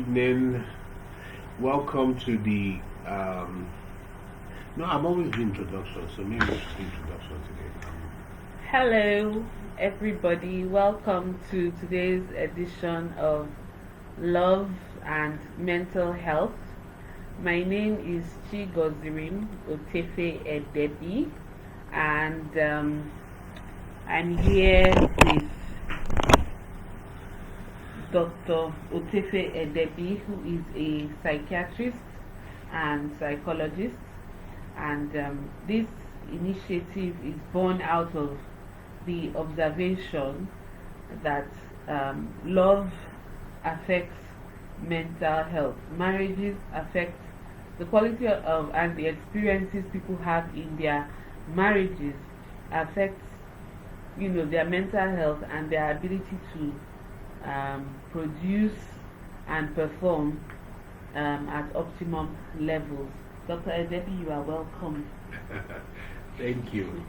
evening. Welcome to the. No, I'm always the introduction, so maybe it's the introduction today. Hello, everybody. Welcome to today's edition of Love and Mental Health. My name is Chigozirim Otefe Edebi, and I'm here with Dr. Otefe Edebi, who is a psychiatrist and psychologist, and this initiative is born out of the observation that love affects mental health. Marriages affect the quality of and the experiences people have in their marriages affects their mental health and their ability to produce and perform at optimum levels. Dr. Edebi, you are welcome. Thank you.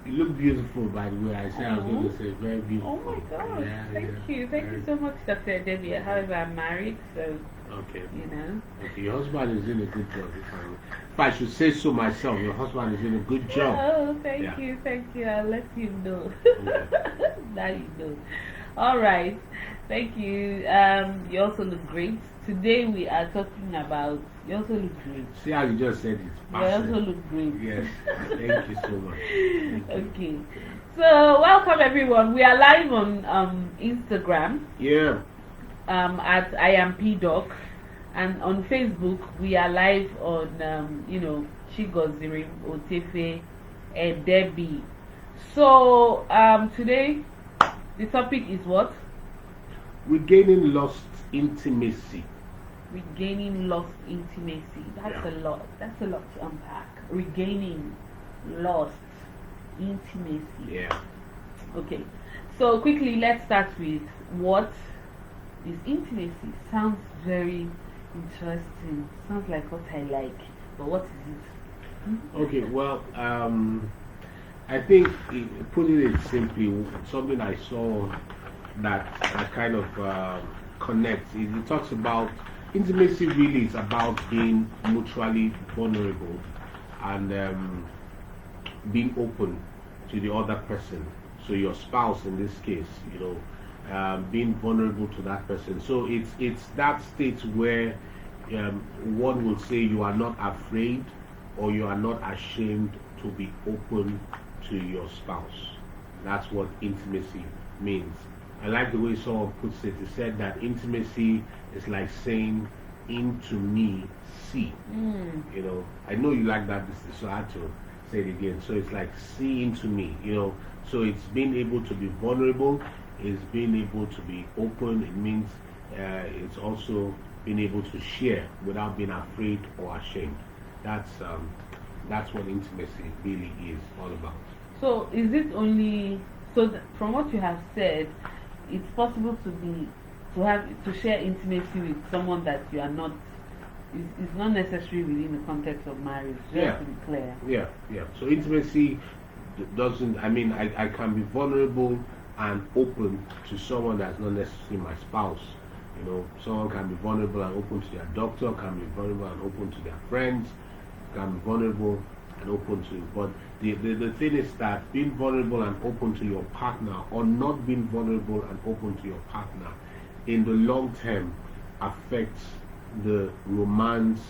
You look beautiful, by the way. I said I was going to say very beautiful. Oh my God! Thank you so much, Dr. Edebi. However, I'm married, so okay. Okay, your husband is in a good job. If I should say so myself, your husband is in a good job. Oh, thank you. I'll let you know. Okay. Now you know. Alright, thank you. You also look great. Today we are talking about. You also look great. See how you just said it? You also look great. Yes, thank you so much. Okay, so welcome everyone. We are live on Instagram. Yeah. At I am PDoc, and on Facebook we are live on Chigozirim Otefe Edebi. So today the topic is what? Regaining lost intimacy. Regaining lost intimacy. That's a lot. That's a lot to unpack. Regaining lost intimacy. Yeah. Okay. So quickly, let's start with what is intimacy. Sounds very interesting. Sounds like what I like. But what is it? Okay. Well, I think putting it simply, something I saw that kind of connects. It talks about intimacy. Really, it's about being mutually vulnerable and being open to the other person. So your spouse, in this case, being vulnerable to that person. So it's that state where one will say you are not afraid or you are not ashamed to be open to your spouse. That's what intimacy means. I like the way someone puts it. He said that intimacy is like saying, into me, see. I know you like that, so I had to say it again. So it's like, see into me, So it's being able to be vulnerable, it's being able to be open. It means it's also being able to share without being afraid or ashamed. That's what intimacy really is all about. So is it only from what you have said, it's possible to share intimacy with someone that you are not. It's not necessary within the context of marriage. Just to be clear. Yeah. So intimacy doesn't. I mean, I can be vulnerable and open to someone that's not necessarily my spouse. Someone can be vulnerable and open to their doctor. Can be vulnerable and open to their friends. Can be vulnerable and open to. But the thing is that being vulnerable and open to your partner, or not being vulnerable and open to your partner, in the long term affects the romance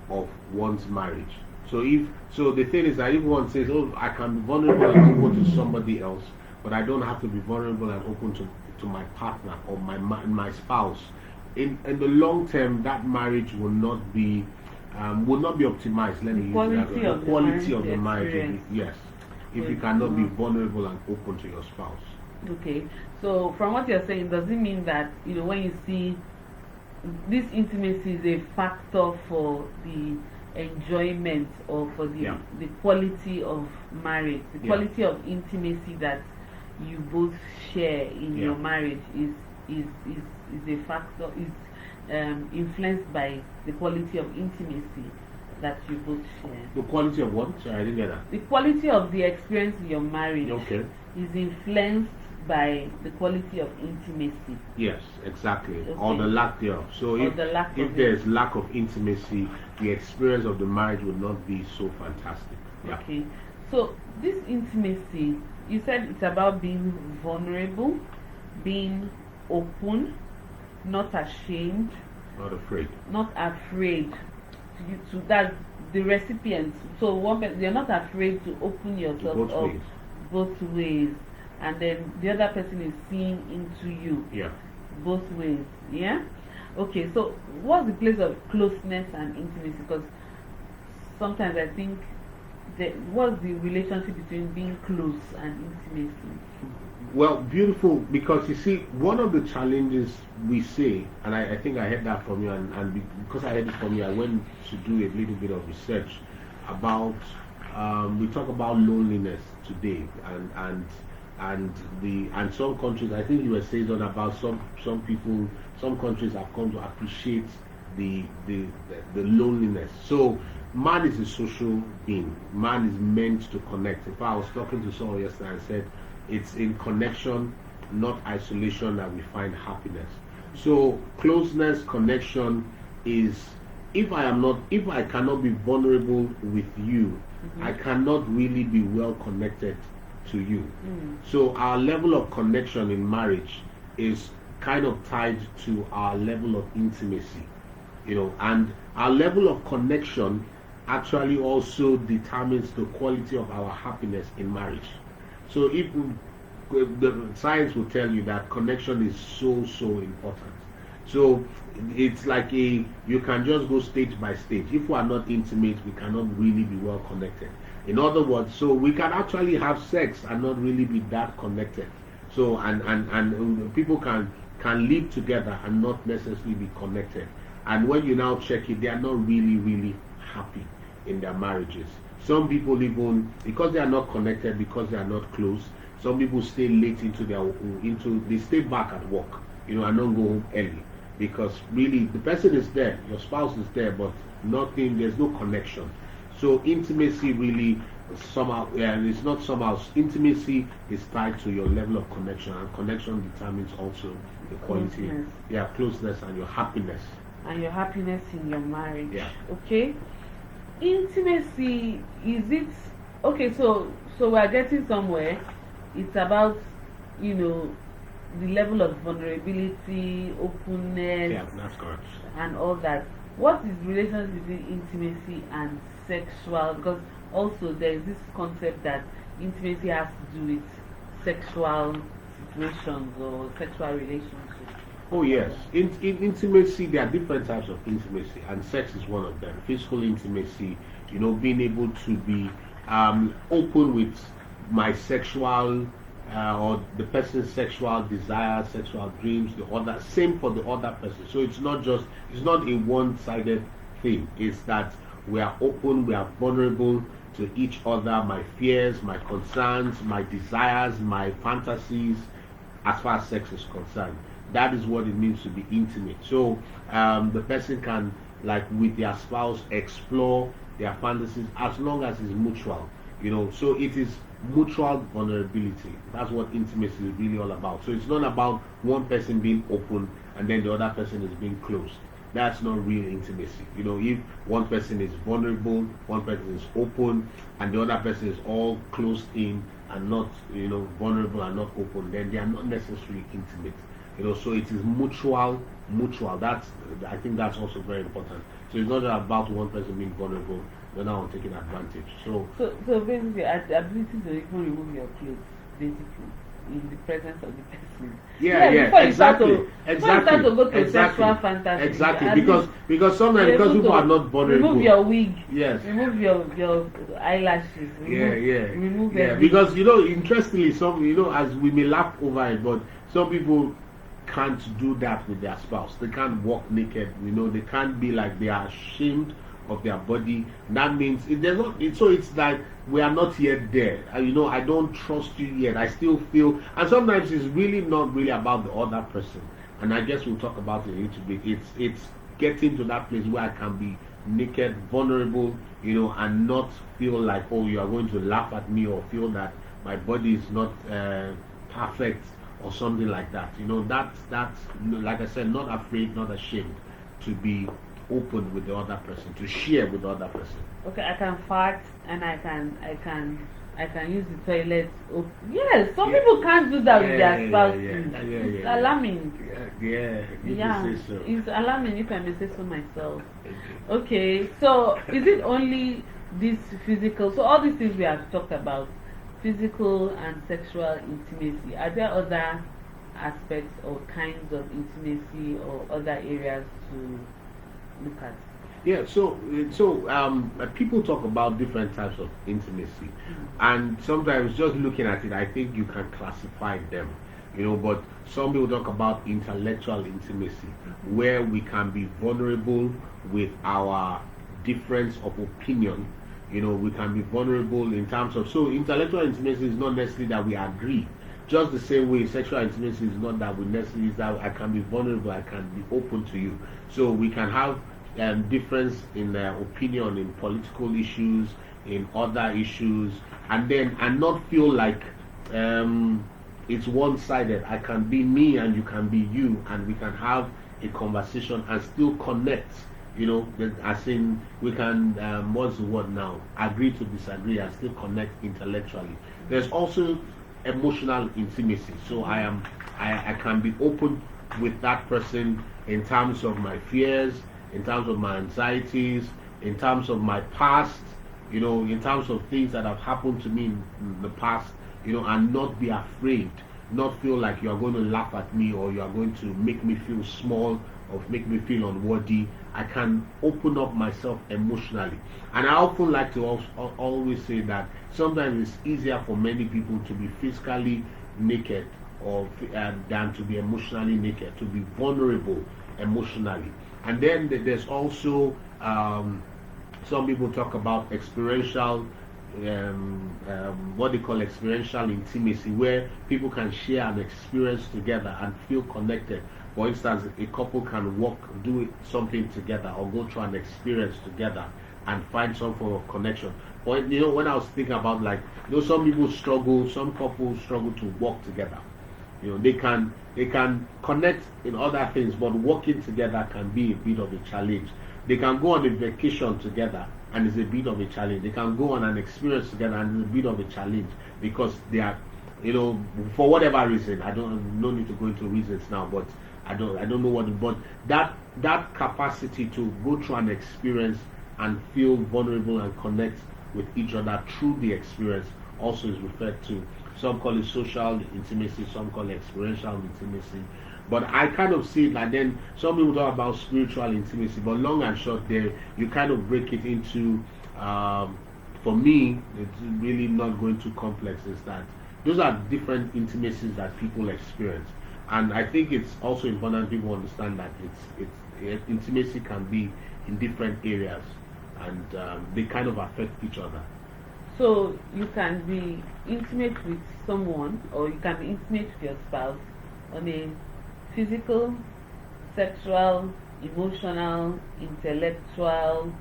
of one's marriage. So the thing is that if one says, oh, I can be vulnerable and open to somebody else, but I don't have to be vulnerable and open to my partner or my spouse, in the long term that marriage will not be optimized. Let me use that. The quality of the marriage, yes. If you cannot be vulnerable and open to your spouse. Okay. So from what you're saying, does it mean that when you see this intimacy is a factor for the enjoyment or for the quality of marriage, the quality of intimacy that you both share in your marriage is a factor, is influenced by the quality of intimacy that you both share. The quality of what? Sorry, I didn't get that. The quality of the experience in your marriage is influenced by the quality of intimacy. Yes, exactly. Okay. Or the lack thereof. So Or if the lack if of there's lack of intimacy, the experience of the marriage would not be so fantastic. Yeah. Okay. So this intimacy, you said it's about being vulnerable, being open, not ashamed, Not afraid. not afraid to that the recipient. So you're not afraid to open yourself Both up ways. both ways, and then the other person is seeing into you Yeah. both ways. Yeah. Okay. So what's the place of closeness and intimacy? Because sometimes I think what's the relationship between being close and intimacy? Well, beautiful, because you see, one of the challenges we say, and I think I heard that from you, and because I heard it from you, I went to do a little bit of research about, we talk about loneliness today, and some countries, I think you were saying on about some people, some countries have come to appreciate the loneliness. So man is a social being. Man is meant to connect. In fact, I was talking to someone yesterday and said it's in connection, not isolation, that we find happiness. So closeness, connection is, if I cannot be vulnerable with you, I cannot really be well connected to you. So our level of connection in marriage is kind of tied to our level of intimacy, and our level of connection actually also determines the quality of our happiness in marriage. So if the science will tell you that connection is so important. So it's like you can just go stage by stage. If we are not intimate, we cannot really be well connected. In other words, so we can actually have sex and not really be that connected. So and people can live together and not necessarily be connected. And when you now check it, they are not really happy in their marriages. Some people even, because they are not connected, because they are not close, some people stay late they stay back at work, and not go home early, because really the person is there, your spouse is there, but there's no connection. So intimacy really somehow, it's not somehow, intimacy is tied to your level of connection, and connection determines also the quality, closeness and your happiness. And your happiness in your marriage. Yeah. Okay. Intimacy, is it okay? So we're getting somewhere. It's about the level of vulnerability, openness, Yeah, that's correct. and all that. What is the relationship between intimacy and sexual? Because also there is this concept that intimacy has to do with sexual situations or sexual relationships. Oh yes, in intimacy there are different types of intimacy, and sex is one of them. Physical intimacy, being able to be open with my sexual or the person's sexual desires, sexual dreams, same for the other person. So it's not a one-sided thing. It's that we are open, we are vulnerable to each other, my fears, my concerns, my desires, my fantasies, as far as sex is concerned. That is what it means to be intimate. So the person can, like with their spouse, explore their fantasies as long as it's mutual. So it is mutual vulnerability. That's what intimacy is really all about. So it's not about one person being open and then the other person is being closed. That's not real intimacy. If one person is vulnerable, one person is open, and the other person is all closed in and not, vulnerable and not open, then they are not necessarily intimate. So it is mutual. I think that's also very important. So it's not about one person being vulnerable, the other one taking advantage. So basically, the ability to even remove your clothes, basically, in the presence of the person. Exactly. Before you start to go to sexual fantasy. Exactly. Because sometimes people are not vulnerable. Remove your wig. Yes. Remove your eyelashes. Remove everything. Because interestingly, as we may laugh over it, but some people can't do that with their spouse. They can't walk naked. They can't be like, they are ashamed of their body. That means it's like we are not yet there. I don't trust you yet. I still feel, and sometimes it's really not really about the other person. And I guess we'll talk about it a little bit. It's getting to that place where I can be naked, vulnerable, and not feel like, oh, you are going to laugh at me, or feel that my body is not perfect. or something like that. That's like I said, not afraid, not ashamed to be open with the other person, to share with the other person. Okay, I can fart and I can use the toilet. Yes, some people can't do that with their spouse. It's alarming. It's alarming if I may say so myself. Okay, so is it only this physical? So all these things we have talked about, physical and sexual intimacy, are there other aspects or kinds of intimacy or other areas to look at? Yeah, so people talk about different types of intimacy, and sometimes just looking at it, I think you can classify them, But some people talk about intellectual intimacy, where we can be vulnerable with our difference of opinion. We can be vulnerable in terms of, so intellectual intimacy is not necessarily that we agree. Just the same way sexual intimacy is not that we necessarily, is that I can be vulnerable, I can be open to you. So we can have difference in opinion in political issues, in other issues, and not feel like it's one-sided. I can be me and you can be you, and we can have a conversation and still connect. As in we can what's the word now? Agree to disagree and still connect intellectually. There's also emotional intimacy. So I can be open with that person in terms of my fears, in terms of my anxieties, in terms of my past, in terms of things that have happened to me in the past, and not be afraid, not feel like you are going to laugh at me or you are going to make me feel small or make me feel unworthy. I can open up myself emotionally. And I often like to always say that sometimes it's easier for many people to be physically naked than to be emotionally naked, to be vulnerable emotionally. And then there's also some people talk about experiential, what they call experiential intimacy, where people can share an experience together and feel connected. For instance, a couple can do something together, or go through an experience together and find some form of connection. But when I was thinking about some people struggle, some couples struggle to work together. They can connect in other things, but working together can be a bit of a challenge. They can go on a vacation together, and it's a bit of a challenge. They can go on an experience together, and it's a bit of a challenge because they are, for whatever reason. No need to go into reasons now, but I don't know but that capacity to go through an experience and feel vulnerable and connect with each other through the experience also is referred to. Some call it social intimacy, some call it experiential intimacy. But I kind of see it like, then some people talk about spiritual intimacy, but long and short there, you kind of break it into, for me, it's really not going too complex, is that those are different intimacies that people experience. And I think it's also important people understand that intimacy can be in different areas, and they kind of affect each other. So you can be intimate with someone, or you can be intimate with your spouse on a physical, sexual, emotional, intellectual,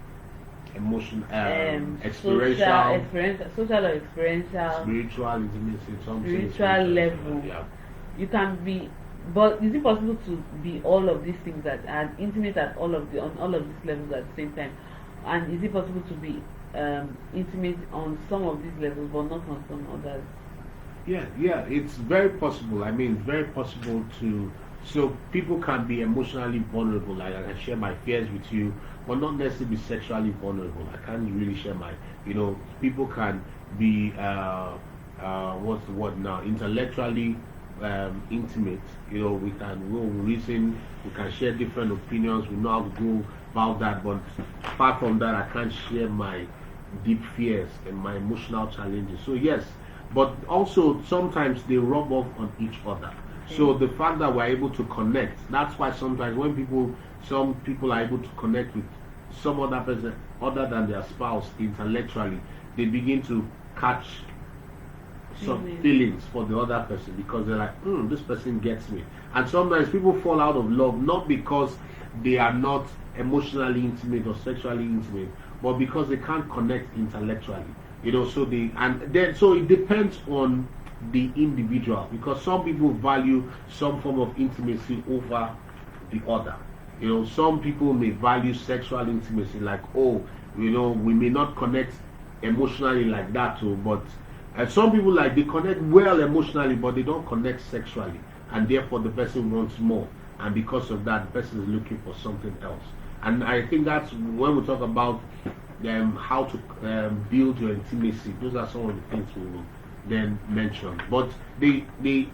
experiential, social or experiential, spiritual intimacy, spiritual level. Yeah. You can be, but is it possible to be all of these things that are intimate on all of these levels at the same time? And is it possible to be intimate on some of these levels but not on some others? Yeah, it's very possible. I mean, it's very possible to. So people can be emotionally vulnerable. Like I can share my fears with you, but not necessarily be sexually vulnerable. I can't really share my. People can be what's the word now? Intellectually intimate. We can reason. We can share different opinions. We know how to go about that. But apart from that, I can't share my deep fears and my emotional challenges. So yes, but also sometimes they rub off on each other. So the fact that we're able to connect, that's why sometimes when some people are able to connect with some other person other than their spouse intellectually, they begin to catch some feelings for the other person, because they're like, this person gets me. And sometimes people fall out of love not because they are not emotionally intimate or sexually intimate, but because they can't connect intellectually. So it depends on the individual, because some people value some form of intimacy over the other. Some people may value sexual intimacy, like, oh, we may not connect emotionally like that too, but some people, like, they connect well emotionally, but they don't connect sexually, and therefore the person wants more, and because of that, the person is looking for something else. And I think that's when we talk about how to build your intimacy. Those are some of the things we will then mention. But they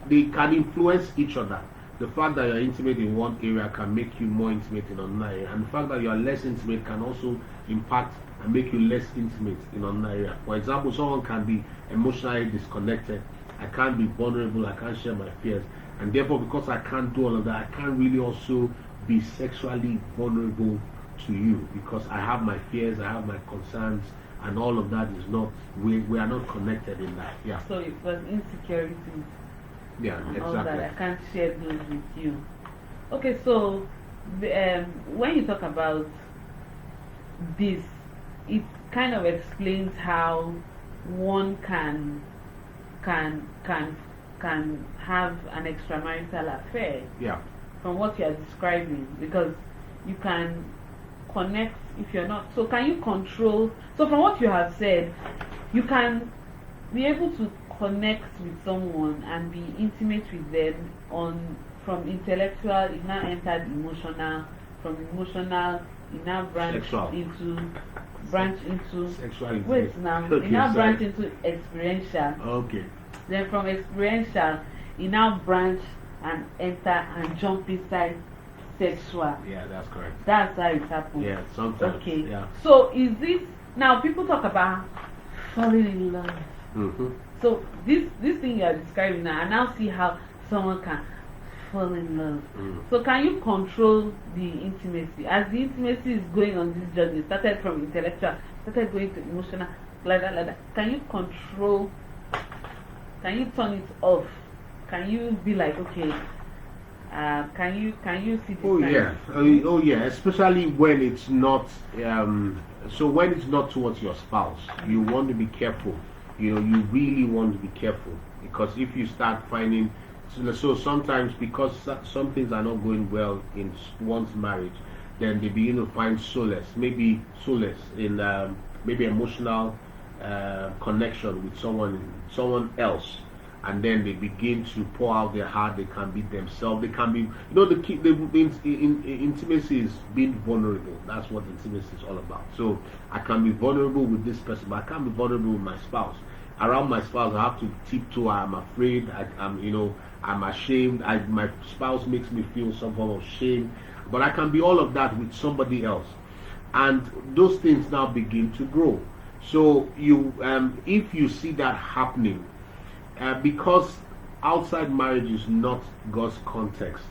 can influence each other. The fact that you're intimate in one area can make you more intimate in another area, and the fact that you're less intimate can also impact and make you less intimate in another area. For example, someone can be emotionally disconnected. I can't be vulnerable. I can't share my fears, and therefore, because I can't do all of that, I can't really also be sexually vulnerable to you, because I have my fears, I have my concerns, and all of that is not, we are not connected in that. Yeah. So it was insecurities. Yeah, and exactly. all that. I can't share those with you. Okay, so when you talk about this, it kind of explains how one can have an extramarital affair. Yeah. From what you are describing, because you can connect if you're not. So can you control? So from what you have said, you can be able to connect with someone and be intimate with them from intellectual. You now entered emotional. From emotional, you now branch into sexual. Wait now, Okay, you now sorry. branch into experiential. Okay. Then from experiential, you now branch and enter and jump inside sexual. Yeah, that's correct. That's how it happens. Yeah, sometimes. Okay. Yeah. So is this now? People talk about falling in love. Mm-hmm. So this thing you are describing now, I now see how someone can fall in love. So can you control the intimacy as the intimacy is going on this journey? Started from intellectual, started going to emotional, like that. Can you control? Can you turn it off? Can you be like, okay? Can you see this? Oh yeah. Oh yeah. Especially when it's not. So when it's not towards your spouse, you want to be careful. You really want to be careful, because if you start finding, so sometimes because some things are not going well in one's marriage, then they begin to find solace in maybe emotional connection with someone else, and then they begin to pour out their heart. They can be themselves. They can be, intimacy is being vulnerable. That's what intimacy is all about. So I can be vulnerable with this person, but I can't be vulnerable with my spouse. Around my spouse, I have to tiptoe. I'm afraid. I'm ashamed. My spouse makes me feel some form of shame, but I can be all of that with somebody else, and those things now begin to grow. So if you see that happening, because outside marriage is not God's context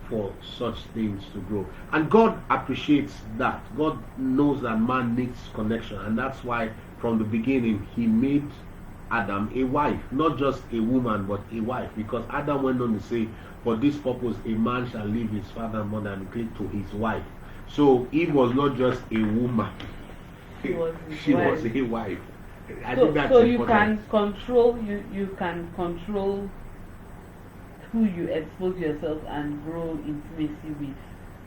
for such things to grow, and God appreciates that. God knows that man needs connection, and that's why from the beginning He made Adam a wife, not just a woman, but a wife, because Adam went on to say, for this purpose a man shall leave his father and mother and cleave to his wife. So Eve was not just a woman, she was a wife. I think that's so important. you can control who you expose yourself and grow intimacy with.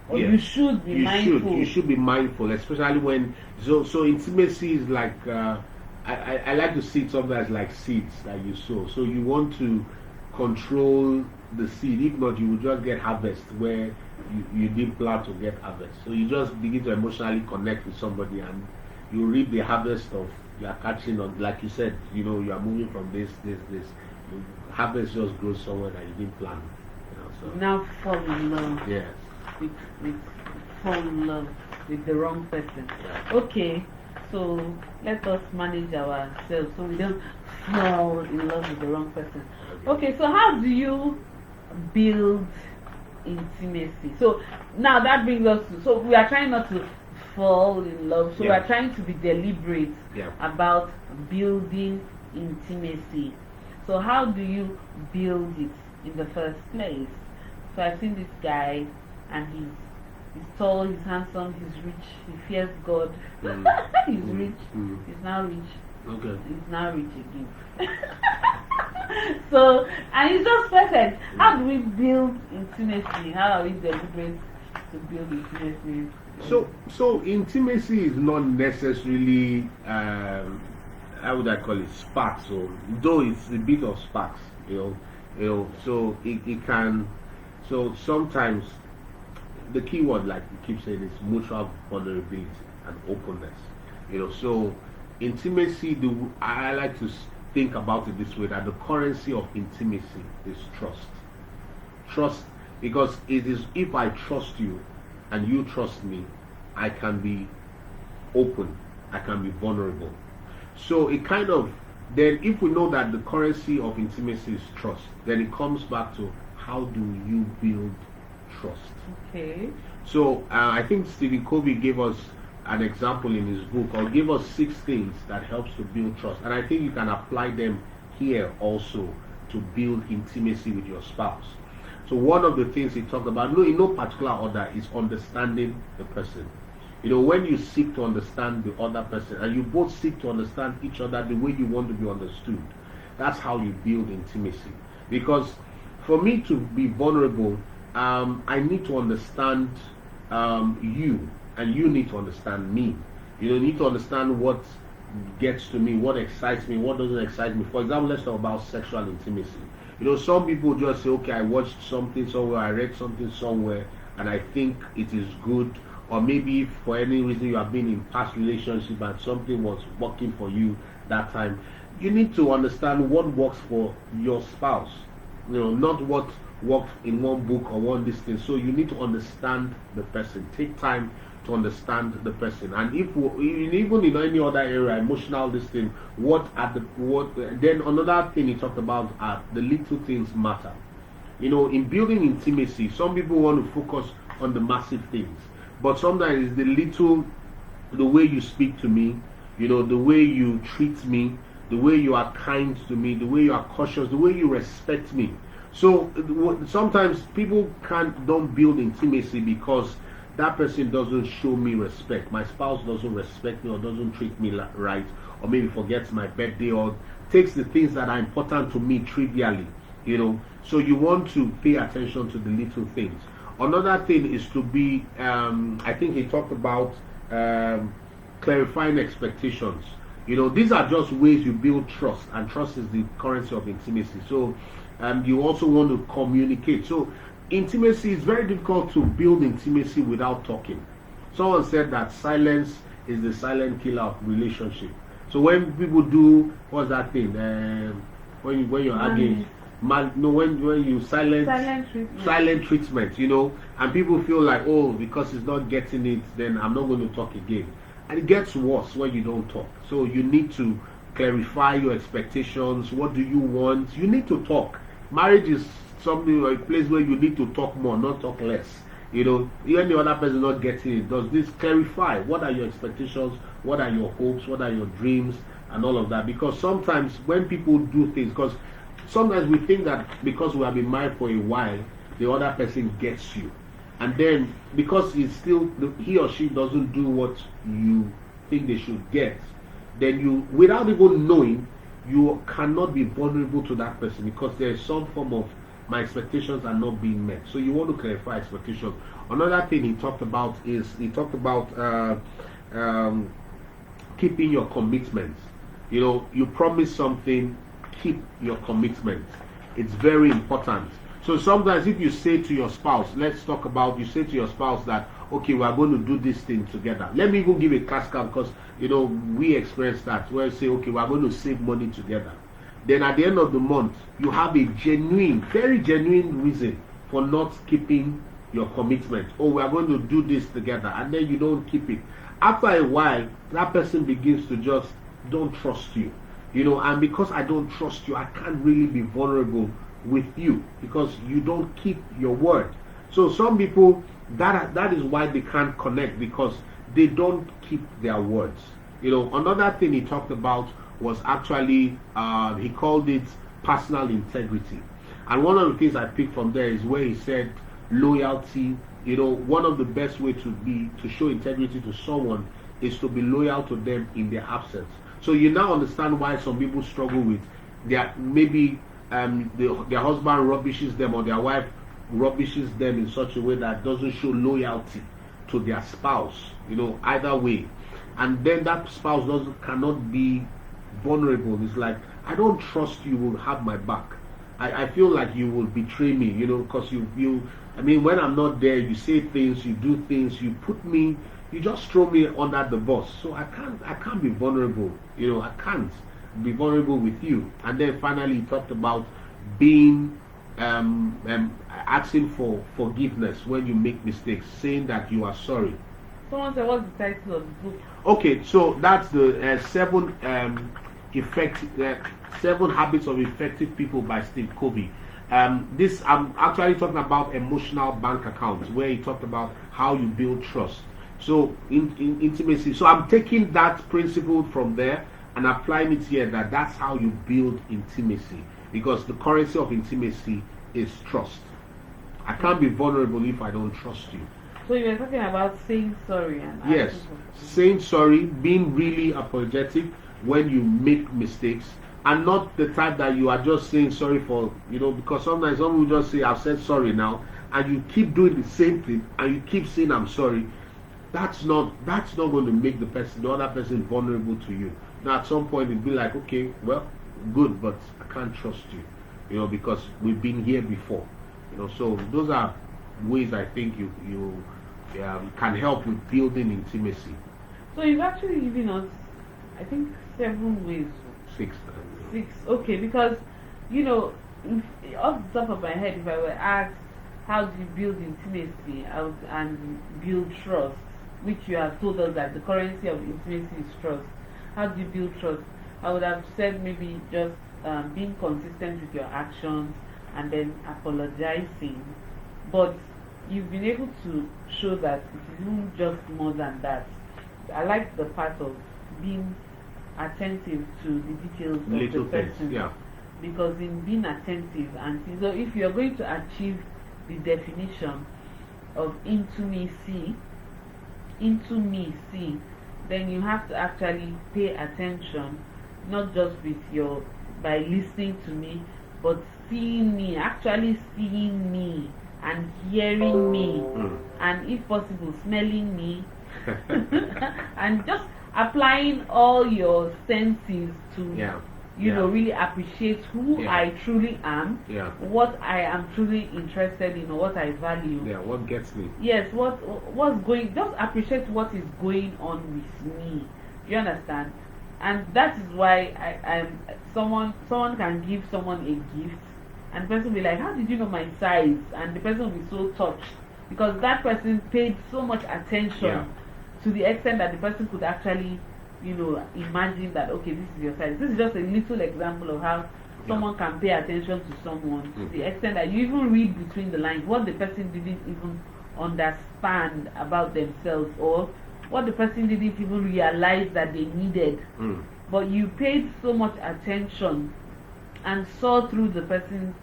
Or Yes. you should be mindful. You should be mindful, especially when so intimacy is like I like to see it sometimes like seeds that you sow. So you want to control the seed. If not, you will just get harvest where you didn't plan to get harvest. So you just begin to emotionally connect with somebody, and you reap the harvest of you are catching on. Like you said, you are moving from this. Harvest just grows somewhere that you didn't plan. So Now fall in love. yes. With fall in love with the wrong person. Yeah. Okay, so let us manage ourselves so we don't fall in love with the wrong person. Okay, so how do you build intimacy? So now that brings us to, so we are trying not to fall in love, so we are trying to be deliberate about building intimacy. So how do you build it in the first place? So I've seen this guy, and he's tall, he's handsome, he's rich, he fears God. He's rich. He's now rich. Okay. He's now rich again. So, and it's just perfect. How do we build intimacy? How are we deliberate to build intimacy? So intimacy is not necessarily, how would I call it, sparks. So though it's a bit of sparks, so it can. So sometimes the key word, like you keep saying, is mutual vulnerability and openness. So intimacy. I like to think about it this way: that the currency of intimacy is trust. Trust, because it is, if I trust you and you trust me, I can be open, I can be vulnerable. So it kind of, then if we know that the currency of intimacy is trust, then it comes back to how do you build trust. Okay. So I think Stephen Covey gave us an example in his book, or gave us 6 things that helps to build trust, and I think you can apply them here also to build intimacy with your spouse. So one of the things he talked about, in no particular order, is understanding the person. When you seek to understand the other person, and you both seek to understand each other the way you want to be understood, that's how you build intimacy. Because for me to be vulnerable, I need to understand you, and you need to understand me. You need to understand what gets to me, what excites me, what doesn't excite me. For example, let's talk about sexual intimacy. Some people just say, okay, I watched something somewhere, I read something somewhere, and I think it is good. Or maybe for any reason you have been in past relationship and something was working for you that time. You need to understand what works for your spouse. Not what worked in one book or one distance. So you need to understand the person. Take time to understand the person. And even in any other area, emotional distance, then another thing he talked about are the little things matter. In building intimacy, some people want to focus on the massive things, but sometimes it's the way you speak to me, the way you treat me, the way you are kind to me, the way you are cautious, the way you respect me. So sometimes people don't build intimacy because that person doesn't show me respect. My spouse doesn't respect me, or doesn't treat me right, or maybe forgets my birthday, or takes the things that are important to me trivially. So you want to pay attention to the little things. Another thing is to be, I think he talked about clarifying expectations. These are just ways you build trust, and trust is the currency of intimacy. So you also want to communicate. So intimacy is very difficult to build intimacy without talking. Someone said that silence is the silent killer of relationship. So when people do, what's that thing? When you're arguing, when you silent treatment, and people feel like, oh, because he's not getting it, then I'm not going to talk again. And it gets worse when you don't talk. So you need to clarify your expectations. What do you want? You need to talk. Marriage is something, a place where you need to talk more, not talk less. Even the other person not getting it, does this clarify? What are your expectations? What are your hopes? What are your dreams? And all of that. Because sometimes when people do things, because sometimes we think that because we have been married for a while, the other person gets you. And then because he or she doesn't do what you think they should get, then you, without even knowing, you cannot be vulnerable to that person, because there is some form of, my expectations are not being met. So you want to clarify expectations. Another thing he talked about keeping your commitments. You promise something, keep your commitment. It's very important. So sometimes if you say to your spouse, you say to your spouse that, okay, we are going to do this thing together. Let me even give a classical, because we experience that, where you say, okay, we are going to save money together. Then at the end of the month, you have a very genuine reason for not keeping your commitment. Oh, we are going to do this together, and then you don't keep it. After a while, that person begins to just don't trust you. And because I don't trust you, I can't really be vulnerable with you, because you don't keep your word. So some people, that is why they can't connect, because they don't keep their words. Another thing he talked about was actually, he called it personal integrity. And one of the things I picked from there is where he said loyalty. One of the best way to show integrity to someone is to be loyal to them in their absence. So you now understand why some people struggle with maybe their husband rubbishes them or their wife rubbishes them in such a way that doesn't show loyalty to their spouse, either way, and then that spouse cannot be vulnerable. It's like, I don't trust you will have my back. I feel like you will betray me, because when I'm not there, you say things, you do things, you just throw me under the bus. So I can't be vulnerable, I can't be vulnerable with you. And then finally he talked about being asking for forgiveness when you make mistakes, saying that you are sorry. Someone said, what's the title of the book? Okay, so that's the seven habits of effective people by Steve Covey. This I'm actually talking about emotional bank accounts, where he talked about how you build trust. So in intimacy, so I'm taking that principle from there and applying it here, that's how you build intimacy, because the currency of intimacy is trust. I can't be vulnerable if I don't trust you. So you were talking about saying sorry and yes, saying sorry, being really apologetic when you make mistakes, and not the type that you are just saying sorry for, because sometimes someone will just say, I've said sorry now, and you keep doing the same thing and you keep saying I'm sorry. That's not going to make the other person vulnerable to you. Now at some point it'll be like, okay, well, good, but I can't trust you, because we've been here before. So those are ways I think you can help with building intimacy. So you've actually given us, I think, 7 ways. 6. 6, okay, because, off the top of my head, if I were asked, how do you build intimacy and build trust, which you have told us that the currency of intimacy is trust. How do you build trust? I would have said maybe just being consistent with your actions and then apologizing. But you've been able to show that it isn't just more than that. I like the part of being attentive to the details of little the person. things, yeah. Because in being attentive, and so if you're going to achieve the definition of intimacy, then you have to actually pay attention, not just by listening to me, but seeing me, actually seeing me and hearing me, and if possible smelling me, and just applying all your senses to really appreciate who I truly am, what I am truly interested in, or what I value. Yeah, what gets me. Yes, what's going, just appreciate what is going on with me. You understand? And that is why someone can give someone a gift, and the person will be like, how did you know my size? And the person will be so touched, because that person paid so much attention to the extent that the person could actually, imagine that, okay, this is your size. This is just a little example of how someone can pay attention to someone to the extent that you even read between the lines what the person didn't even understand about themselves, or what the person didn't even realize that they needed. But you paid so much attention and saw through the person's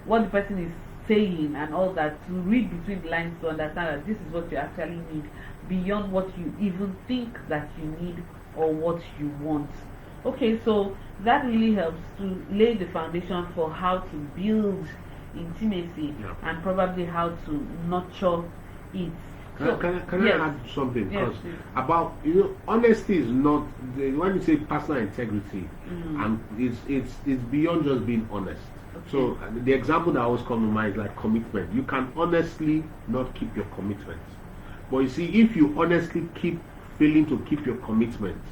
what the person is saying and all that, to read between the lines to understand that this is what you actually need, beyond what you even think that you need or what you want. Okay, so that really helps to lay the foundation for how to build intimacy and probably how to nurture it. Can I add something? Because about honesty is not when you say personal integrity, and it's beyond just being honest. Okay. So the example that always comes to mind is like commitment. You can honestly not keep your commitment, but you see, if you honestly keep failing to keep your commitment,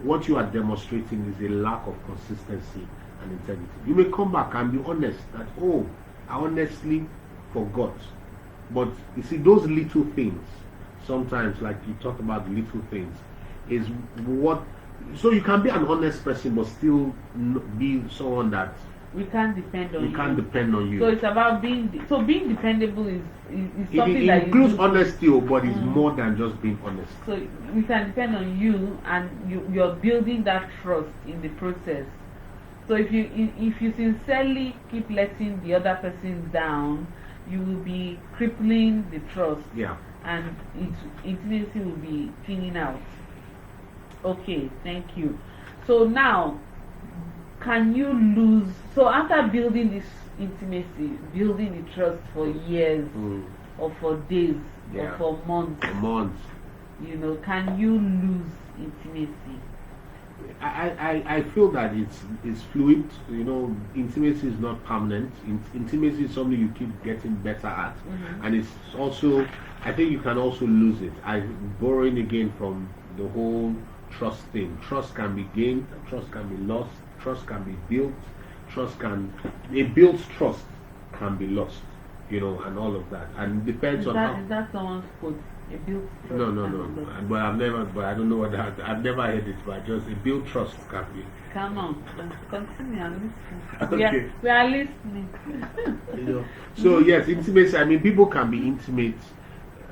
what you are demonstrating is a lack of consistency and integrity. You may come back and be honest that, oh, I honestly forgot. But you see, those little things, sometimes, like you talk about the little things, is what. So you can be an honest person, but still be someone that we can't depend on. We can't depend on you. So it's about being dependable is something it that includes honesty, but it's more than just being honest. So we can depend on you, and you're building that trust in the process. So if you sincerely keep letting the other person down, you will be crippling the trust. Yeah. And intimacy will be thinning out. Okay, thank you. So now, can you lose? So after building this intimacy, building the trust for years or for days or for months, can you lose intimacy? I feel that it's fluid. Intimacy is not permanent. Intimacy is something you keep getting better at, and it's also, I think you can also lose it. I'm borrowing again from the whole trust thing. Trust can be gained, trust can be lost, trust can be built, a built trust can be lost, and all of that. And it depends on how. Is that someone's quote? A built trust? No. But I don't know what that. I've never heard it, but just a built trust can be. Come on, continue. I'm listening. Okay. We are listening. So yes, intimacy. I mean, people can be intimate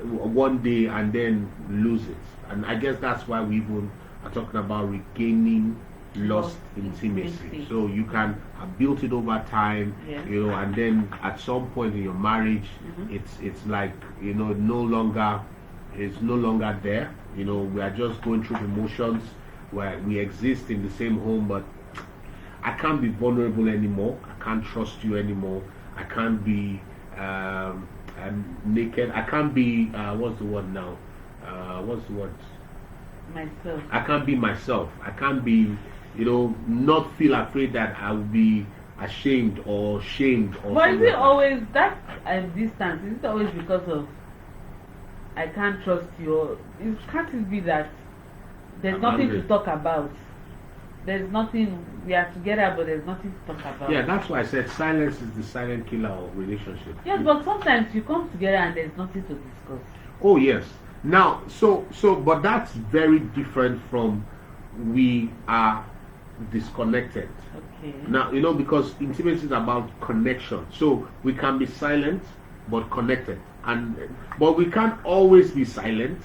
one day and then lose it, and I guess that's why we even are talking about regaining lost intimacy. So you can have built it over time, and then at some point in your marriage, it's like it's no longer there. We are just going through the motions where we exist in the same home, but I can't be vulnerable anymore. I can't trust you anymore. I can't be naked. I can't be what's the word now? What's the word? Myself. I can't be myself. I can't be, not feel afraid that I will be ashamed or shamed. But is it always that distance? Is it always because of I can't trust you? Or can't it be that there's nothing to talk about? There's nothing, we are together, but there's nothing to talk about. Yeah, that's why I said silence is the silent killer of relationship. Yes, but sometimes you come together and there's nothing to discuss. Oh, yes. Now, but that's very different from we are disconnected. Okay. Now, because intimacy is about connection. So we can be silent, but connected. But we can't always be silent.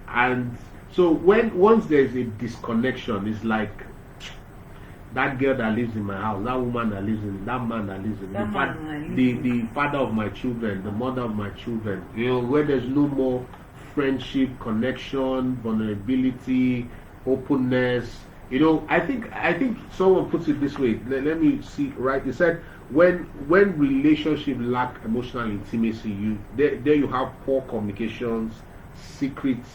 And so once there's a disconnection, it's like that girl that lives in my house, that woman that lives in, that man that lives in, the father of my children, the mother of my children, where there's no more friendship, connection, vulnerability, openness. I think someone puts it this way. Let me see. Right, he said when relationship lack emotional intimacy, there you have poor communications, secrets,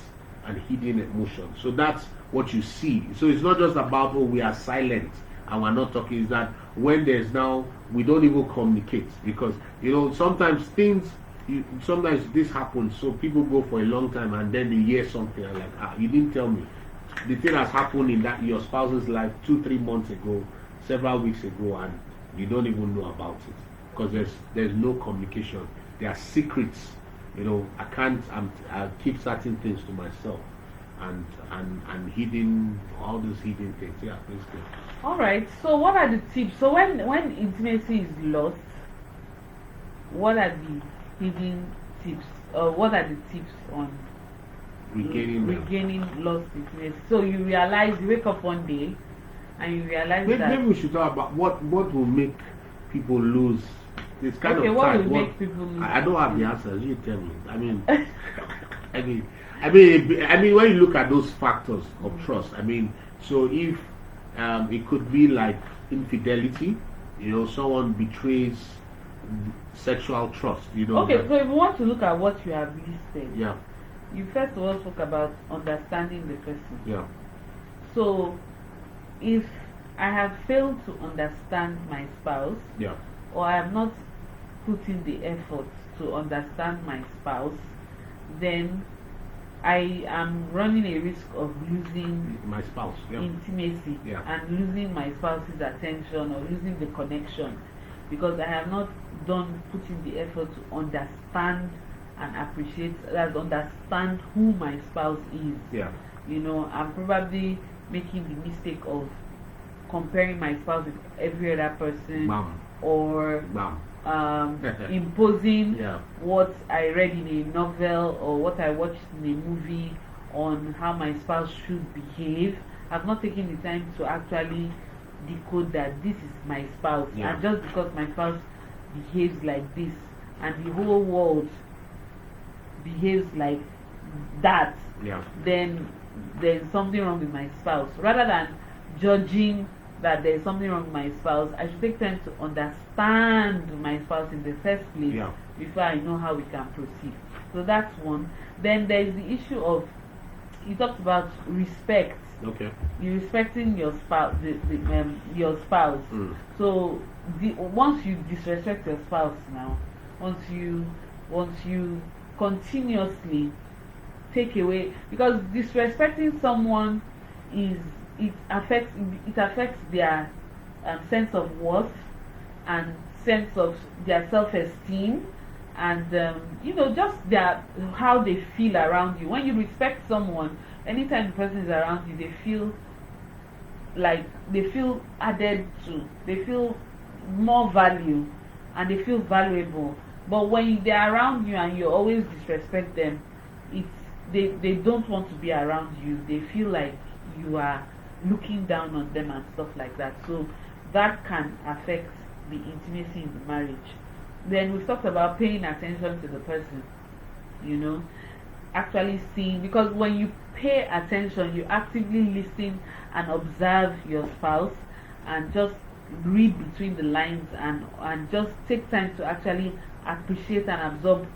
and hidden emotions. So that's what you see. So it's not just about we are silent and we're not talking. Is that when there's now we don't even communicate, because sometimes sometimes this happens. So people go for a long time and then they hear something and like, you didn't tell me. The thing has happened in your spouse's life 2-3 months ago, several weeks ago, and you don't even know about it because there's no communication. There are secrets. I keep certain things to myself, and hidden all those hidden things. Yeah, please go. All right. So what are the tips? So when intimacy is lost, what are the hidden tips? What are the tips on regaining lost intimacy? So you wake up one day and you realize that maybe we should talk about what will make people lose. It's kind of what will make people lose? I don't have the answers. You tell me. I mean, when you look at those factors of trust, so if it could be like infidelity, someone betrays sexual trust, Okay, so if we want to look at what you have listed, yeah, you first of all talk about understanding the person. Yeah. So if I have failed to understand my spouse, yeah, or I have not put in the effort to understand my spouse, then I am running a risk of losing my spouse, intimacy, and losing my spouse's attention or losing the connection, because I have not put in the effort to understand and appreciate, understand who my spouse is. Yeah. I'm probably making the mistake of comparing my spouse with every other person, or imposing what I read in a novel or what I watched in a movie on how my spouse should behave. I've not taken the time to actually decode that this is my spouse, and just because my spouse behaves like this and the whole world behaves like that, then there's something wrong with my spouse, rather than judging that there's something wrong with my spouse, I should take time to understand my spouse in the first place Yeah. before I know how we can proceed. So that's one. Then there's the issue of, you talked about respect. Okay. You respecting your spouse, your spouse. So once you disrespect your spouse now, once you continuously take away, because disrespecting someone it affects their sense of worth and sense of their self-esteem, and just how they feel around you. When you respect someone, anytime the person is around you, they feel added to, they feel more value, and they feel valuable. But when they're around you and you always disrespect them, they don't want to be around you. They feel like you are looking down on them and stuff like that. So that can affect the intimacy in the marriage. Then we've talked about paying attention to the person, actually seeing, because when you pay attention, you actively listen and observe your spouse, and just read between the lines, and just take time to actually appreciate and absorb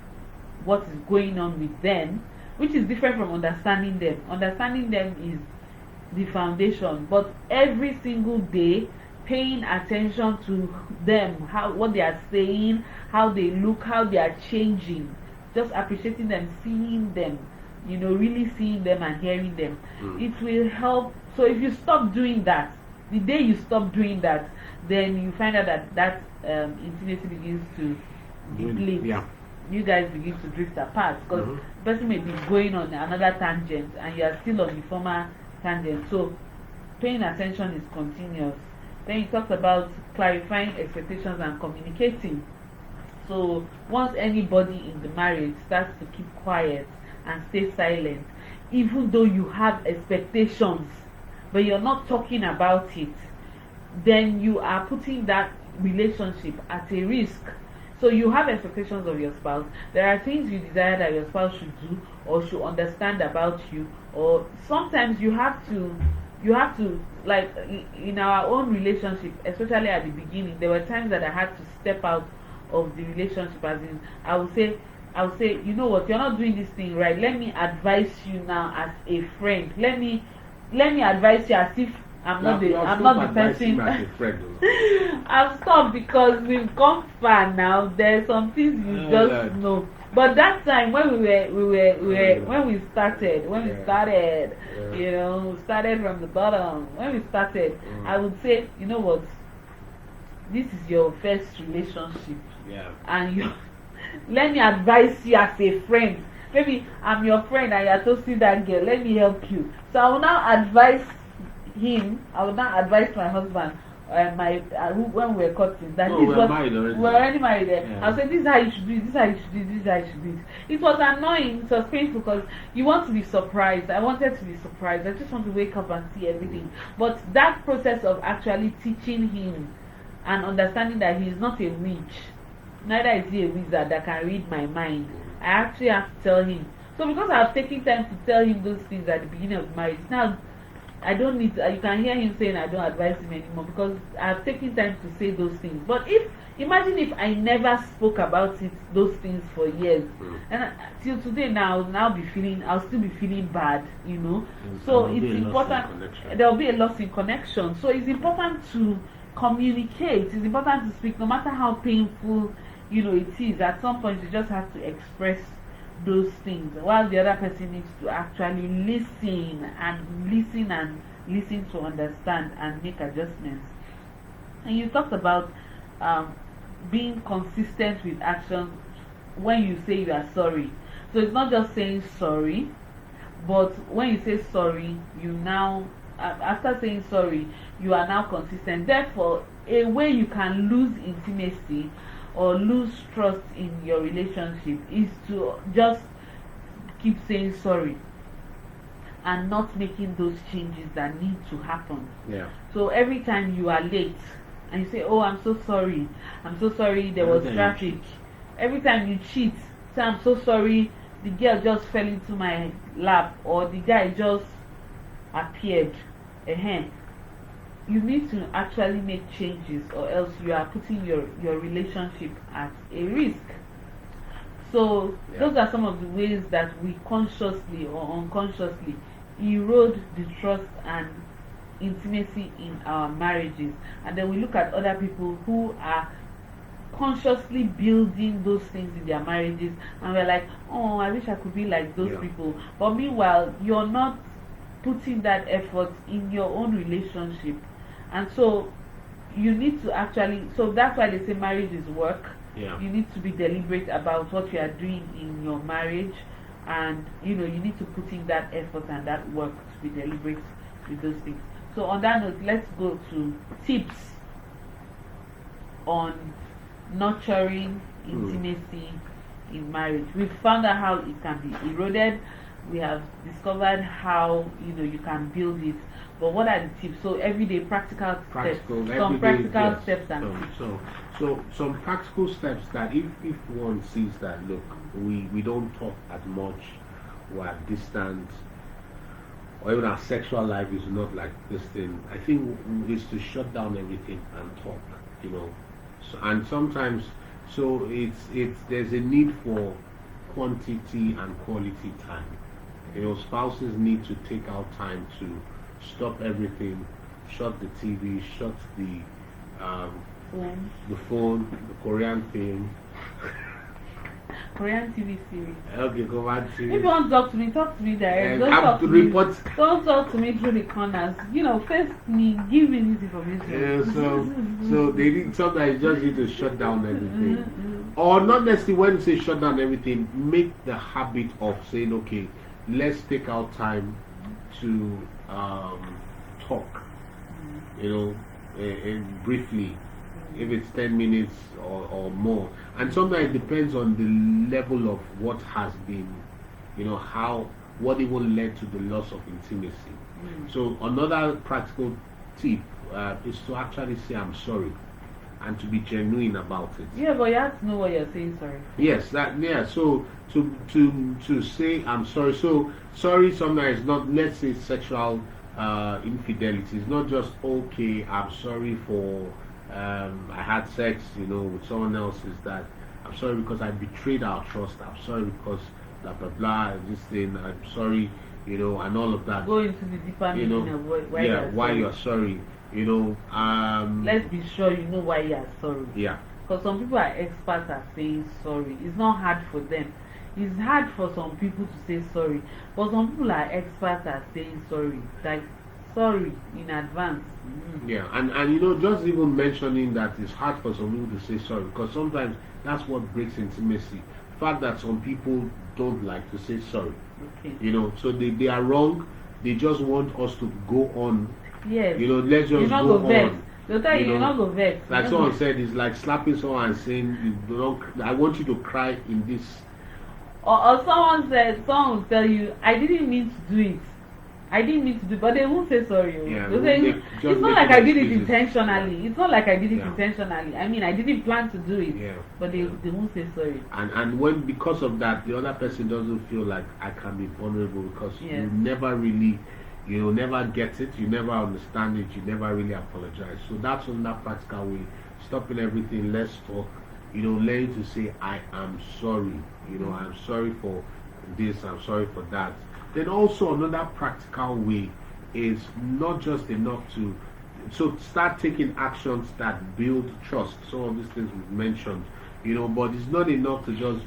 what is going on with them, which is different from understanding them. Understanding them is the foundation, but every single day paying attention to them, what they are saying, how they look, how they are changing, just appreciating them, seeing them, really seeing them and hearing them, it will help. So if you stop doing that, the day you stop doing that, then you find out that intimacy begins to deplete. Yeah. You guys begin to drift apart, because the person may be going on another tangent and you are still on the former tangent. So paying attention is continuous. Then you talked about clarifying expectations and communicating. So once anybody in the marriage starts to keep quiet and stay silent, even though you have expectations but you're not talking about it, then you are putting that relationship at a risk. So you have expectations of your spouse. There are things you desire that your spouse should do or should understand about you, or sometimes you have to, like in our own relationship, especially at the beginning, there were times that I had to step out of the relationship, as in I would say, you know what, you're not doing this thing right. Let me advise you now as a friend. Let me advise you as if I'm not the person. I've stopped because we've gone far now. There's some things you just know. But that time when we started, started from the bottom. When we started, I would say, you know what, this is your first relationship. Yeah. And let me advise you as a friend. Maybe I'm your friend and you're toasting that girl. Let me help you. So I will now advise him. I will now advise my husband. When we were cutting, that we were married already. We were already married there. Yeah. I'll say, this is how you should do it, this is how you should do it, this is how you should do it. It was annoying, it was painful, because you want to be surprised. I wanted to be surprised. I just want to wake up and see everything. But that process of actually teaching him and understanding that he is not a witch, neither is he a wizard that can read my mind. I actually have to tell him. So because I've taken time to tell him those things at the beginning of marriage, now I don't need to, you can hear him saying I don't advise him anymore, because I've taken time to say those things. But imagine if I never spoke about those things for years, and till today now I'll still be feeling bad, So it's important. There'll be a loss in connection. So it's important to communicate. It's important to speak, no matter how painful it is. At some point you just have to express those things, while the other person needs to actually listen to understand and make adjustments. And you talked about being consistent with action when you say you are sorry. So it's not just saying sorry, but when you say sorry, you now, after saying sorry, you are now consistent. Therefore, a way you can lose intimacy or lose trust in your relationship is to just keep saying sorry and not making those changes that need to happen. Yeah. So every time you are late and you say, oh, I'm so sorry, there was traffic. Every time you cheat, say, I'm so sorry, the girl just fell into my lap, or the guy just appeared. you need to actually make changes, or else you are putting your relationship at a risk. So those are some of the ways that we consciously or unconsciously erode the trust and intimacy in our marriages. And then we look at other people who are consciously building those things in their marriages, and we're like, oh, I wish I could be like those people. But meanwhile, you're not putting that effort in your own relationship. And so you need to actually, so that's why they say marriage is work. You need to be deliberate about what you are doing in your marriage, and you need to put in that effort and that work to be deliberate with those things. So on that note, let's go to tips on nurturing intimacy in marriage. We've found out how it can be eroded. We have discovered how you can build it. But what are the tips? So everyday practical steps. Some practical steps and tips. So some practical steps that if one sees that, look, we don't talk as much, we're distant, or even our sexual life is not like this thing, I think is to shut down everything and talk, So, and sometimes, so it's there's a need for quantity and quality time. Spouses need to take out time to stop everything, shut the TV, shut the phone, the Korean thing. Korean TV series. Okay, go back to. If you want to talk to me direct. Don't talk to me through the corners. Face me, give me this information. So they need sometimes just need to shut down everything. Or not necessarily when you say shut down everything, make the habit of saying, okay, let's take out time to talk. Briefly, if it's 10 minutes or more. And sometimes it depends on the level of what has been, what even led to the loss of intimacy. So another practical tip is to actually say I'm sorry and to be genuine about it. Yeah, but you have to know what you're saying sorry for. Yes, so to say I'm sorry. So sorry sometimes is not, let's say, sexual infidelity. It's not just, okay, I'm sorry for I had sex, with someone else. Is that I'm sorry because I betrayed our trust. I'm sorry because blah blah blah. This thing. I'm sorry, and all of that. Go into the deeper meaning of why you're sorry. Let's be sure you know why you are sorry. Yeah. Because some people are experts at saying sorry. It's not hard for them. It's hard for some people to say sorry, but some people are experts at saying sorry. Like, sorry in advance. Yeah, and just even mentioning that it's hard for some people to say sorry, because sometimes that's what breaks intimacy. The fact that some people don't like to say sorry. Okay. So they are wrong. They just want us to go on. Yes. Let's just go on. They'll tell you not go vex. Like someone said, it's like slapping someone and saying, I want you to cry in this. Or someone will tell you, I didn't mean to do it. I didn't mean to do it, but they won't say sorry. Yeah, they'll say, it's not like I did it intentionally. It's not like I did it intentionally. I mean, I didn't plan to do it. Yeah. But they won't say sorry. And when, because of that, the other person doesn't feel like I can be vulnerable, because you never really, never get it, you never understand it, you never really apologize. So that's another practical way. Stopping everything, let's talk. Learning to say, I am sorry. I'm sorry for this, I'm sorry for that. Then also another practical way is not just enough to start taking actions that build trust. Some of these things we've mentioned, but it's not enough to just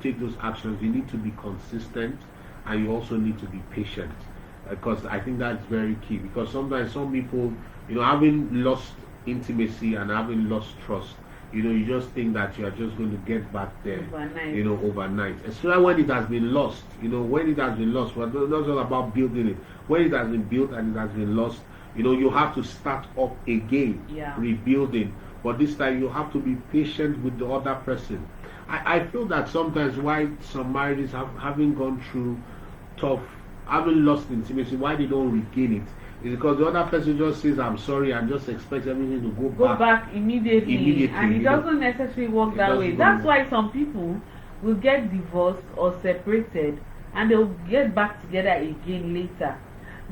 take those actions. You need to be consistent, and you also need to be patient, because I think that's very key. Because sometimes some people, having lost intimacy and having lost trust, you just think that you are just going to get back there overnight. Especially when it has been lost. When it has been lost, well, that's all about building it. When it has been built and it has been lost, you have to start up again, rebuilding. But this time you have to be patient with the other person. I feel that sometimes why some marriages having gone through tough, having lost intimacy, why they don't regain it, is because the other person just says I'm sorry and just expects everything to go back immediately. And it doesn't necessarily work that way. That's why some people will get divorced or separated and they'll get back together again later,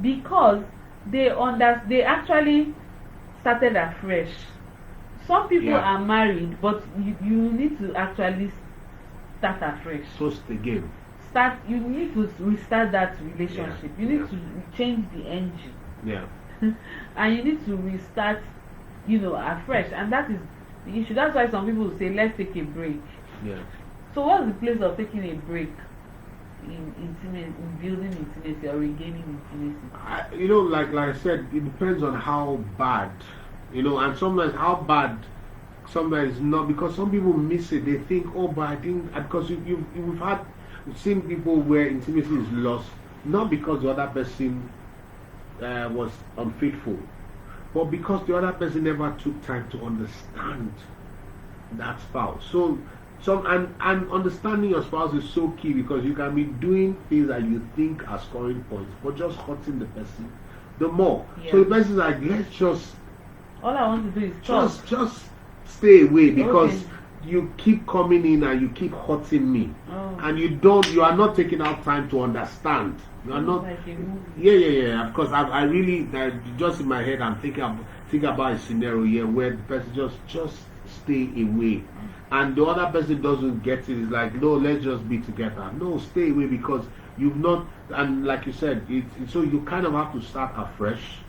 because they actually started afresh. Some people Yeah. are married, but you need to actually start afresh. Toast again. You need to restart that relationship. Yeah, You need yeah. to change the engine. Yeah. And you need to restart, afresh. And that is the issue. That's why some people say, let's take a break. Yeah. So what's the place of taking a break in building intimacy or regaining intimacy? Like I said, it depends on how bad, and sometimes how bad, sometimes not, because some people miss it. They think, oh, but I think, because we've seen people where intimacy is lost, not because the other person was unfaithful, but because the other person never took time to understand that spouse. So and understanding your spouse is so key, because you can be doing things that you think are scoring points, but just hurting the person the more. Yeah. So the person's like, let's just All I want to do is talk. just stay away, because Okay. you keep coming in and you keep hurting me, Oh. and you are not taking out time to understand. You are not. Like a movie. Yeah. Of course, I really, just in my head, I'm thinking about a scenario here where the person just stay away, and the other person doesn't get it. It's like, no, let's just be together. No, stay away, because you've not. And like you said, so you kind of have to start afresh,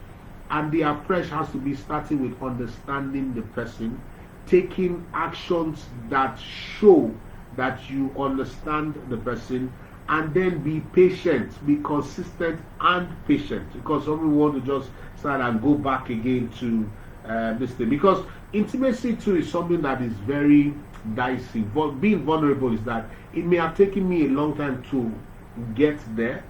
and the afresh has to be starting with understanding the person, taking actions that show that you understand the person, and then be patient, be consistent and patient, because some people want to just start and go back again to this thing, because intimacy too is something that is very dicey. But being vulnerable is that it may have taken me a long time to get there,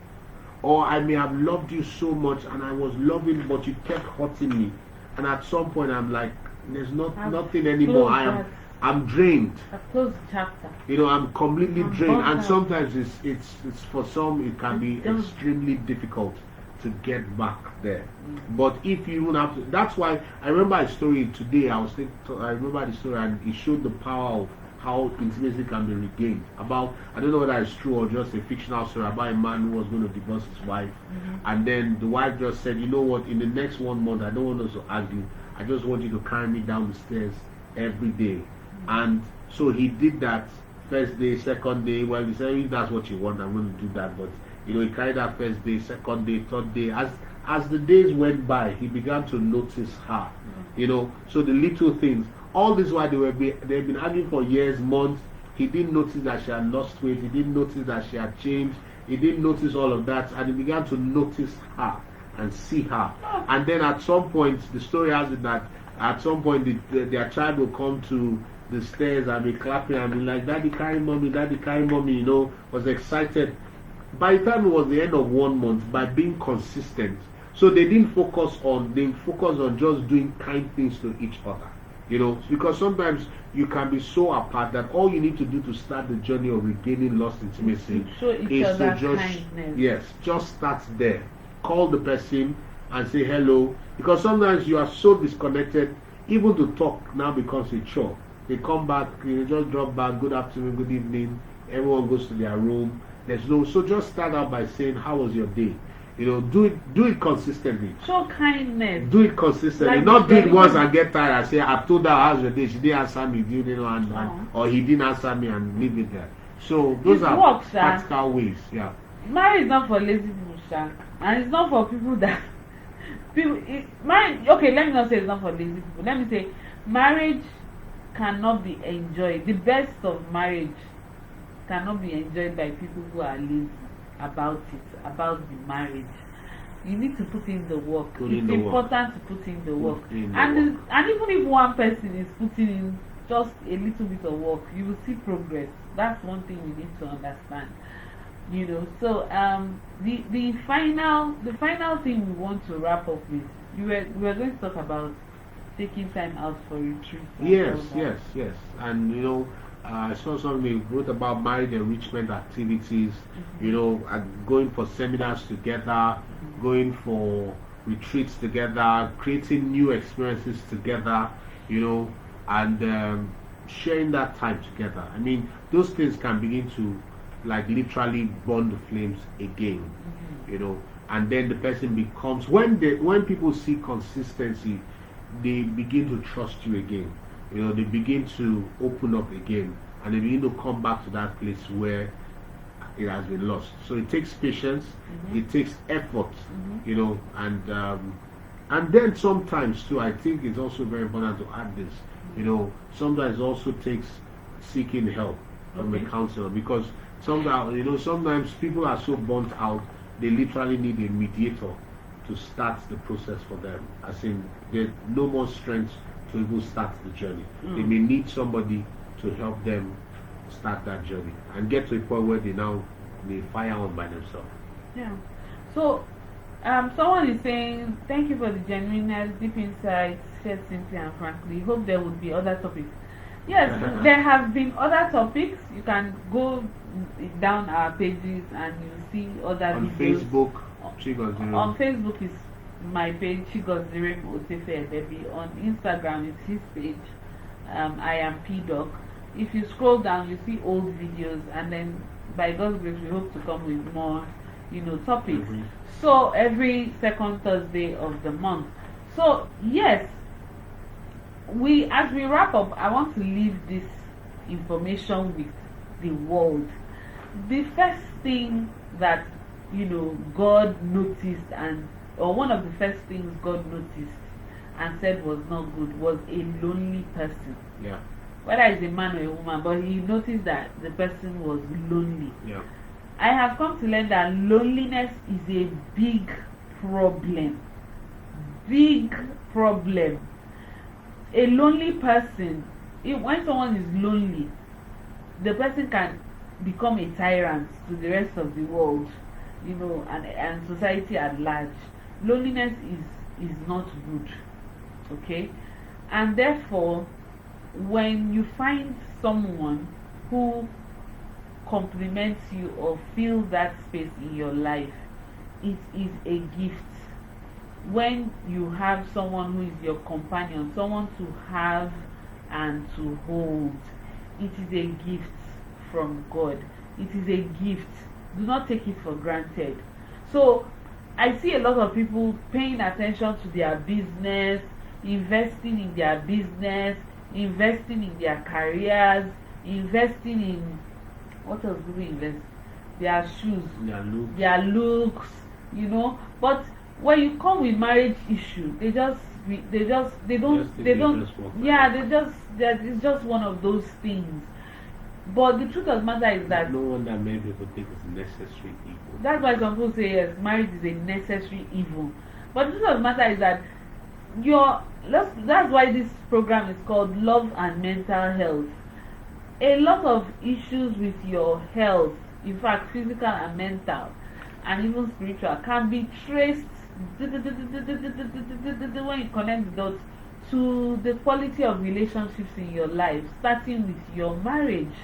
or I may have loved you so much and I was loving, but you kept hurting me, and at some point I'm like, there's nothing anymore. I'm drained. I've closed the chapter. I'm completely I'm drained, burnt and out. sometimes it's for some it can be Done. extremely difficult to get back there. But if you even have to, that's why I remember a story today. I remember the story, and it showed the power of how intimacy can be regained. About, I don't know whether it's true or just a fictional story, about a man who was going to divorce his wife, and then the wife just said, you know what, in the next 1 month I don't want us to argue. I just want you to carry me down the stairs every day. And so he did that. First day, second day. Well, he said, if that's what you want, I'm going to do that. But he carried that first day, second day, third day. As the days went by, he began to notice her. So the little things. All this while they've been arguing for years, months. He didn't notice that she had lost weight. He didn't notice that she had changed. He didn't notice all of that, and he began to notice her and see her. And then at some point, the story has it that at some point their child will come to the stairs and be clapping and be like, "Daddy carry mommy, daddy carry mommy," was excited. By the time it was the end of 1 month, by being consistent, so they focus on just doing kind things to each other. Because sometimes you can be so apart that all you need to do to start the journey of regaining lost intimacy Show each is to other just kindness. just start there. Call the person and say hello, because sometimes you are so disconnected, even to talk now becomes a chore. They come back, just drop back, good afternoon, good evening, everyone goes to their room. So just start out by saying, how was your day? Do it consistently. Show kindness. Do it consistently. Like Not do it the- once and get tired and say, I told her how's your day, she didn't answer me, or he didn't answer me, and leave it there. So those It are works, sha. practical ways. Yeah. Marriage is not for lazy people, sha. And it's not for people that marriage. Okay, let me not say it's not for lazy people. Let me say marriage cannot be enjoyed. The best of marriage cannot be enjoyed by people who are lazy about the marriage. You need to put in the work. It's important to put in the work. And even if one person is putting in just a little bit of work, you will see progress. That's one thing you need to understand. So the final thing we want to wrap up with, we were going to talk about taking time out for retreats. Yes. And I saw something they wrote about marriage enrichment activities, and going for seminars together, going for retreats together, creating new experiences together, and sharing that time together. I mean, those things can begin to literally burn the flames again, and then the person becomes, when people see consistency, they begin to trust you again. They begin to open up again, and they begin to come back to that place where it has been lost. So it takes patience, it takes effort, and then sometimes too, I think it's also very important to add this. Sometimes it also takes seeking help from a counselor, because sometimes people are so burnt out, they literally need a mediator to start the process for them. As in, there's no more strength to even start the journey. They may need somebody to help them start that journey and get to a point where they now may fire on by themselves. Yeah. So, someone is saying, thank you for the genuineness, deep insights, shared simply and frankly. Hope there would be other topics. Yes, there have been other topics. You can go down our pages and you see other on videos. Facebook, Chigozie. On Facebook is my page, Chigozie Otefe Baby. On Instagram it's his page, I am PDoc. If you scroll down, you see old videos, and then by God's grace, we hope to come with more, topics. So every second Thursday of the month. So yes, as we wrap up, I want to leave this information with the world. The first thing that God noticed, or one of the first things God noticed and said was not good, was a lonely person. Yeah. Whether it's a man or a woman, but he noticed that the person was lonely. Yeah. I have come to learn that loneliness is a big problem. Big problem. A lonely person, when someone is lonely, the person can become a tyrant to the rest of the world, and society at large. Loneliness is not good. Okay? And therefore, when you find someone who compliments you or fills that space in your life, it is a gift. When you have someone who is your companion, someone to have and to hold, it is a gift from God. It is a gift. Do not take it for granted. So I see a lot of people paying attention to their business, investing in their business, investing in their careers, investing in, what else do we invest? Their shoes, their looks, but when you come with marriage issue, it's just one of those things. But the truth of the matter is that no one that many people think is necessary evil. That's why some people say yes, marriage is a necessary evil. But the truth of the matter is that that's why this program is called Love and Mental Health. A lot of issues with your health, in fact physical and mental and even spiritual, can be traced when you connect the dots to the quality of relationships in your life, starting with your marriage.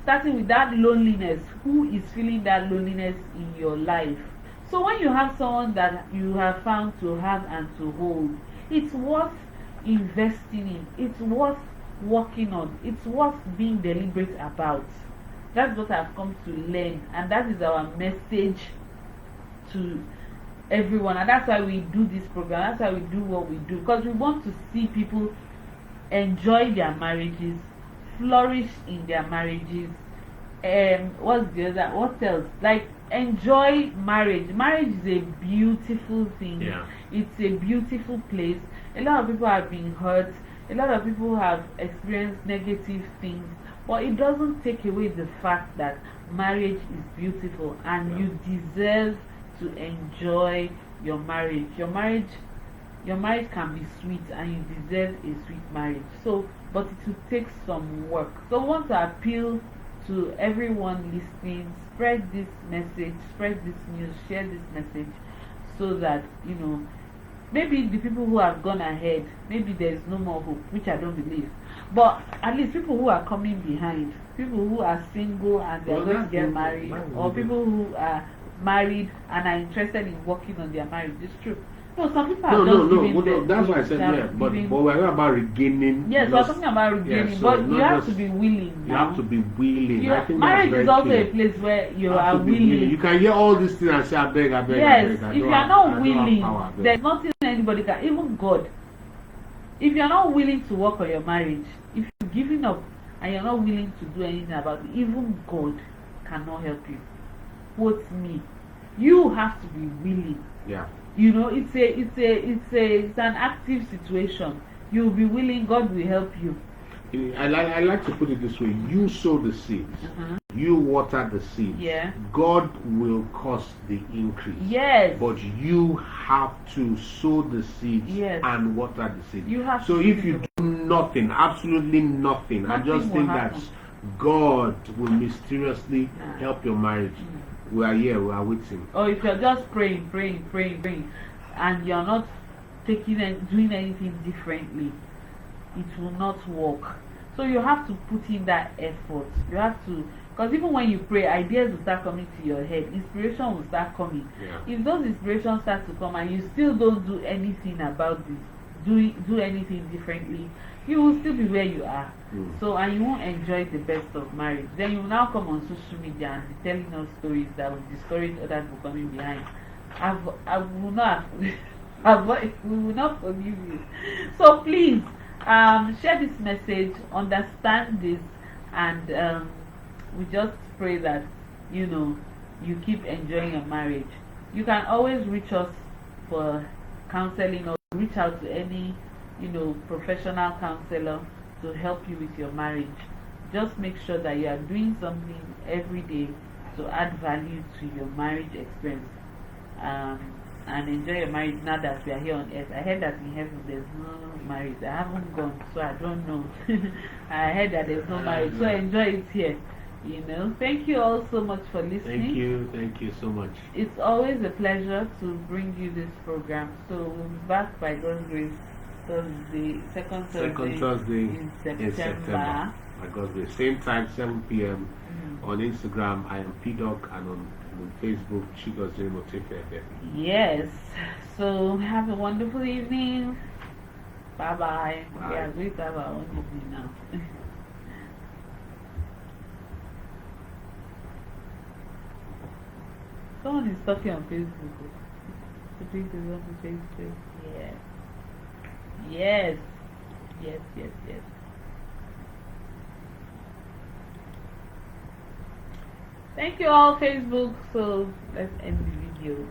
Starting with that loneliness. Who is feeling that loneliness in your life? So when you have someone that you have found to have and to hold, it's worth investing in, it's worth working on, it's worth being deliberate about. That's what I've come to learn, and that is our message to everyone. And that's why we do this program, that's why we do what we do, because we want to see people enjoy their marriages, flourish in their marriages. What else? Like, enjoy marriage. Marriage is a beautiful thing. Yeah. It's a beautiful place. A lot of people have been hurt, a lot of people have experienced negative things, but it doesn't take away the fact that marriage is beautiful, and you deserve to enjoy your marriage. Your marriage can be sweet, and you deserve a sweet marriage. So, but it will take some work. So I want to appeal to everyone listening: spread this message, spread this news, share this message, so that maybe the people who have gone ahead, maybe there's no more hope, which I don't believe, but at least people who are coming behind, people who are single and they're going to get married, or people who are married and are interested in working on their marriage. It's true. No, some people No, are no, just no. giving Well, no, the- that's why I said they are yeah. But giving- we're not about regaining. Yes, we're lost- talking about regaining, so but you not have just- to be willing. You have to be willing. You I have- think marriage that's is very also key. a place where you have are to be willing. You can hear all these things and say, I beg, I beg, Yes, I beg. I if you don't are have- not I don't have willing, power, I beg. there's nothing anybody can, even God. If you are not willing to work on your marriage, if you're giving up and you're not willing to do anything about it, even God cannot help you. Quote me. You have to be willing. Yeah. You know, it's an active situation. You'll be willing, God will help you. I like to put it this way. You sow the seeds. You water the seeds. Yeah. God will cause the increase. Yes. But you have to sow the seeds Yes. and water the seeds. You have so to if you do nothing, absolutely nothing, and Nothing just will think happen. that God will mysteriously help your marriage, we are here, we are waiting. Or if you're just praying, and you're not doing anything differently, it will not work. So you have to put in that effort. You have to, because even when you pray, ideas will start coming to your head, inspiration will start coming. Yeah. If those inspirations start to come and you still don't do anything about this, do anything differently, you will still be where you are. So, and you won't enjoy the best of marriage. Then you will now come on social media and be telling us stories that will discourage others from coming behind. I will not we will not forgive you. So please share this message, understand this, and we just pray that you keep enjoying your marriage. You can always reach us for counseling or reach out to any professional counselor to help you with your marriage. Just make sure that you are doing something every day to add value to your marriage experience, and enjoy your marriage now that we are here on earth. I heard that in heaven there's no marriage. I haven't gone, so I don't know. I heard that there's no marriage, so enjoy it here. Thank you all so much for listening. Thank you so much. It's always a pleasure to bring you this program. So we'll be back by God's grace Thursday, second Thursday in September. By God's grace. Same time, 7 p.m. On Instagram, I am PDoc, and on Facebook, Chigozie Motefe. Yes. So have a wonderful evening. Bye-bye. Bye. We are going to have our own evening now. Someone is talking on Facebook. Please is on Facebook. Yes. Yes. Thank you all, Facebook. So let's end the video.